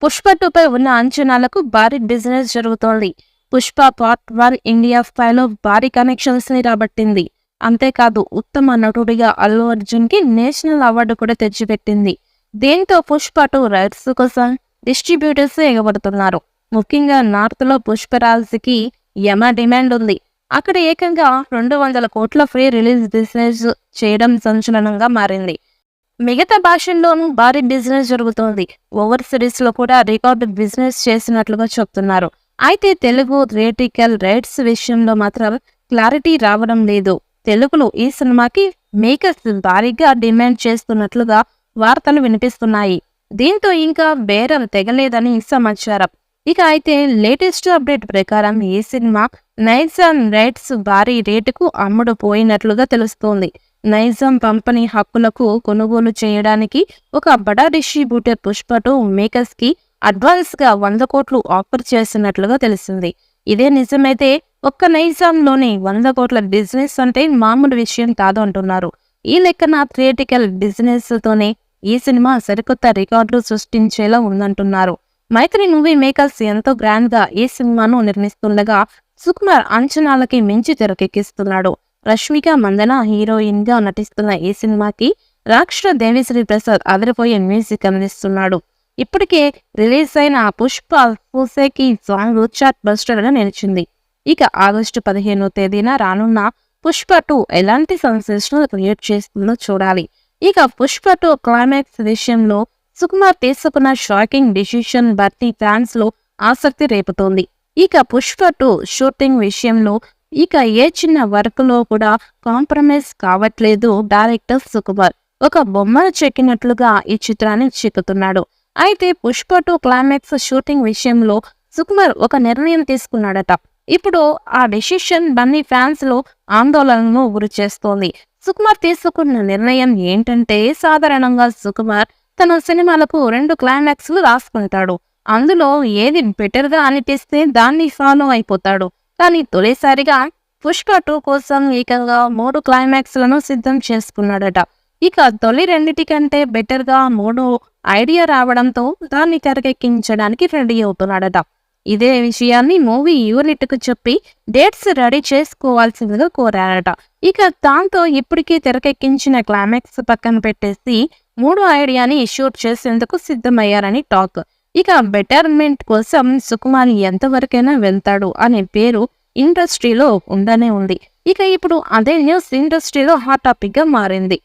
పుష్ప 2పై ఉన్న అంచనాలకు భారీ బిజినెస్ జరుగుతోంది. పుష్ప పార్ట్ 1 ఇండియా స్థాయిలో భారీ కనెక్షన్స్ ని రాబట్టింది. అంతేకాదు ఉత్తమ నటుడిగా అల్లు అర్జున్ కి నేషనల్ అవార్డు కూడా తెచ్చిపెట్టింది. దీంతో పుష్ప 2 రైట్స్ కోసం డిస్ట్రిబ్యూటర్స్ ఎగబడుతున్నారు. ముఖ్యంగా నార్త్ లో పుష్పరాజ్కి యమ డిమాండ్ ఉంది. అక్కడ ఏకంగా 200 కోట్ల ఫ్రీ రిలీజ్ బిజినెస్ చేయడం సంచలనంగా మారింది. మిగతా భాషల్లోనూ భారీ బిజినెస్ జరుగుతోంది. ఓవర్సీస్ లో కూడా రికార్డు బిజినెస్ చేసినట్లుగా చెప్తున్నారు. అయితే తెలుగు థియేట్రికల్ రైట్స్ విషయంలో మాత్రం క్లారిటీ రావడం లేదు. తెలుగులో ఈ సినిమాకి మేకర్స్ భారీగా డిమాండ్ చేస్తున్నట్లుగా వార్తలు వినిపిస్తున్నాయి. దీంతో ఇంకా బేరం తెగలేదని సమాచారం. ఇక అయితే లేటెస్ట్ అప్డేట్ ప్రకారం ఈ సినిమా నైజాం రైట్స్ భారీ రేటుకు అమ్ముడు పోయినట్లుగా తెలుస్తోంది. నైజాం పంపిణీ హక్కులకు కొనుగోలు చేయడానికి ఒక బడా డిస్ట్రిబ్యూటర్ పుష్ప 2 మేకర్స్ కి అడ్వాన్స్ గా 100 కోట్లు ఆఫర్ చేసినట్లుగా తెలిసింది. ఇదే నిజమైతే ఒక్క నైజాంలోని 100 కోట్ల బిజినెస్ అంటే మామూలు విషయం కాదు అంటున్నారు. ఈ లెక్కన థియేట్రికల్ బిజినెస్ తోనే ఈ సినిమా సరికొత్త రికార్డులు సృష్టించేలా ఉందంటున్నారు. మైత్రి మూవీ మేకర్స్ ఎంతో గ్రాండ్ గా ఈ సినిమాను నిర్మిస్తుండగా సుకుమార్ అంచనాలకి మించి తెరకెక్కిస్తున్నాడు. రష్మిక మందన హీరోయిన్ గా నటిస్తున్న ఈ సినిమాకి రాక్ష దేవిశ్రీ ప్రసాద్ అదిరిపోయే మ్యూజిక్ అందిస్తున్నాడు. ఇప్పటికే రిలీజ్ అయిన పుష్ప పూసేకి సాంగ్ చాట్ బస్టర్ గా నిలిచింది. ఇక ఆగస్టు 15వ తేదీన రానున్న పుష్ప 2 ఎలాంటి సెన్సేషన్ క్రియేట్ చేస్తుందో చూడాలి. ఇక పుష్ప 2 క్లైమాక్స్ విషయంలో సుకుమార్ తీసుకున్న షాకింగ్ డిసిషన్ బట్టి ఫ్యాన్స్ లో ఆసక్తి రేపుతోంది. ఇక పుష్ప 2 షూటింగ్ విషయంలో ఇక ఏ చిన్న వర్క్ లో కూడా కాంప్రమైజ్ కావట్లేదు డైరెక్టర్ సుకుమార్. ఒక బొమ్మను చెక్కినట్లుగా ఈ చిత్రాన్ని చెక్కుతున్నాడు. అయితే పుష్ప 2 క్లైమాక్స్ షూటింగ్ విషయంలో సుకుమార్ ఒక నిర్ణయం తీసుకున్నాడట. ఇప్పుడు ఆ డెసిషన్ బన్నీ ఫ్యాన్స్ లో ఆందోళనను గురి చేస్తోంది. సుకుమార్ తీసుకున్న నిర్ణయం ఏంటంటే సాధారణంగా సుకుమార్ తన సినిమాలకు 2 క్లైమాక్స్లు రాసుకుంటాడు. అందులో ఏది బెటర్ గా అనిపిస్తే దాన్ని ఫాలో అయిపోతాడు. కానీ తొలిసారిగా పుష్ప 2 కోసం ఏకంగా 3 క్లైమాక్స్లను సిద్ధం చేసుకున్నాడట. ఇక తొలి రెండిటికంటే బెటర్ గా 3 ఐడియా రావడంతో దాన్ని తెరకెక్కించడానికి రెడీ అవుతున్నాడట. ఇదే విషయాన్ని మూవీ యూనిట్ కు చెప్పి డేట్స్ రెడీ చేసుకోవాల్సిందిగా కోరారట. ఇక దాంతో ఇప్పటికీ తెరకెక్కించిన క్లైమాక్స్ పక్కన పెట్టేసి 3 ఐడియాని షూట్ చేసేందుకు సిద్ధమయ్యారని టాక్. ఇక బెటర్మెంట్ కోసం సుకుమార్ ఎంతవరకైనా వెళ్తాడు అనే పేరు ఇండస్ట్రీలో ఉండనే ఉంది. ఇక ఇప్పుడు అదే న్యూస్ ఇండస్ట్రీలో హాట్ టాపిక్ గా మారింది.